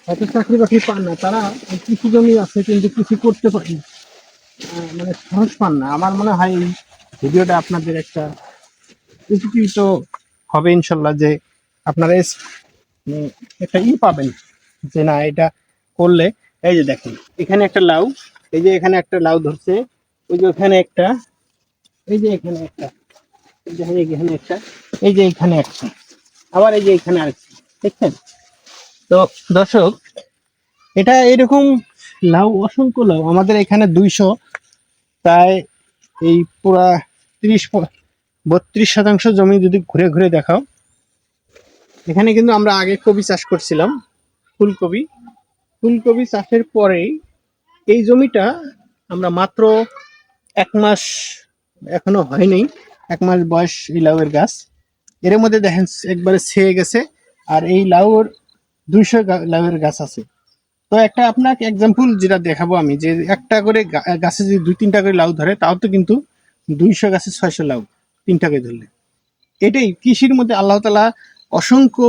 হয়তো চাকরি বাকরি পান না তারা, কৃষি জমি আছে কিন্তু কৃষি করতে পারে না, মানে সাহস পান না। আমার মনে হয় এই ভিডিওটা আপনাদের একটা উপকৃত হবে ইনশাল্লাহ, যে আপনারা উম, একটা পাবেন যে না এটা করলে। এই যে দেখেন এখানে একটা লাউ, এই যে এখানে একটা লাউ ধরছে, ওই যে ওখানে একটা, এই যে এখানে একটা, এই যে এখানে একটা, এই যে এখানে একটা, আবার এই যে এখানে আরেকটা, দেখছেন? তো দর্শক, এটা এরকম লাউ, অসংখ্য লাউ আমাদের এখানে 200, প্রায় এই পুরা 32% জমি যদি ঘুরে ঘুরে দেখাও, এখানে কিন্তু আমরা আগে কবি চাষ করছিলাম, ফুলকপি। ফুলকপি চাষের পরেই এই জমিটা আমরা মাত্র 1 মাস, এখনো হয়নি 1 মাস বয়স এই লাউয়ের গাছ, এর মধ্যে দেখেন একবারে ছেয়ে গেছে। আর এই লাউর 200 লাউয়ের গাছ আছে। তো একটা আপনাকে এক্সাম্পল যেটা দেখাবো আমি, যে একটা করে গাছে যদি 2-3টা করে লাউ ধরে, তাও তো কিন্তু 200 গাছে 600 লাউ, 3টা করে ধরলে। এটাই কৃষির মধ্যে আল্লাহ তাআলা অসংখ্য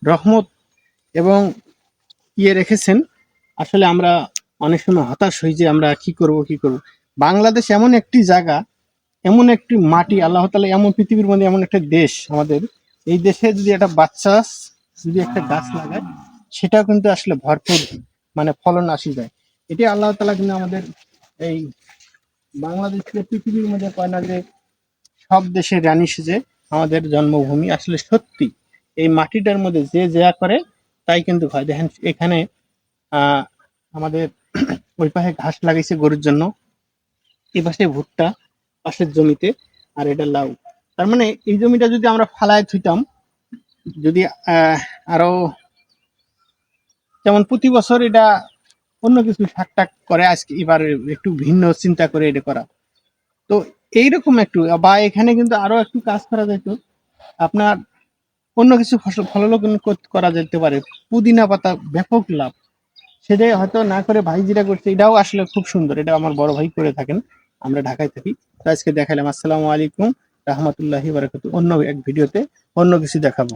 রহমত এবং রেখেছেন। আসলে আমরা অনেক সময় হতাশ হই যে আমরা কি করব। বাংলাদেশ এমন একটি জায়গা, এমন একটি মাটি, আল্লাহ তাআলা এমন পৃথিবীর মধ্যে এমন একটা দেশ আমাদের, এই দেশে যদি একটা বাচ্চা যদি একটা গাছ লাগায়, সেটাও কিন্তু আসলে ভরপুর মানে ফলন আসি যায়। এটি আল্লাহ তাআলা কিন্তু আমাদের এই বাংলাদেশকে পৃথিবীর মধ্যে কয় না যে সব দেশের রানী সেজে, আমাদের জন্মভূমি। আসলে সত্যি এই মাটিটার মধ্যে যে যা করে তাই কিন্তু হয়। দেখেন এখানে আহ আমাদের ওই পাশে ঘাস লাগাইছে গরুর জন্য, এই পাশে ভুট্টা, পাশের জমিতে, আর এটা লাউ। তার মানে এই জমিটা যদি আমরা ফালায় থইতাম, যদি আরো যেমন প্রতি বছর এটা অন্য কিছু শাক টাক করে, আজকে এবার একটু ভিন্ন চিন্তা করে এটা করা। তো এইরকম একটু, বা এখানে কিন্তু আরো একটু কাজ করা যেত আপনার, অন্য কিছু ফসল ফলানো করা যেতে পারে। পুদিনা পাতা ব্যাপক লাভ, সেটাই হয়তো না করে ভাই যেটা করছে এটাও আসলে খুব সুন্দর, এটা আমার বড় ভাই করে থাকেন, আমরা ঢাকায় থাকি। তো আজকে দেখালাম। আসসালামু আলাইকুম রহমতুল্লাহি বারাকাতু। অন্য এক ভিডিওতে অন্য কিছু দেখাবো।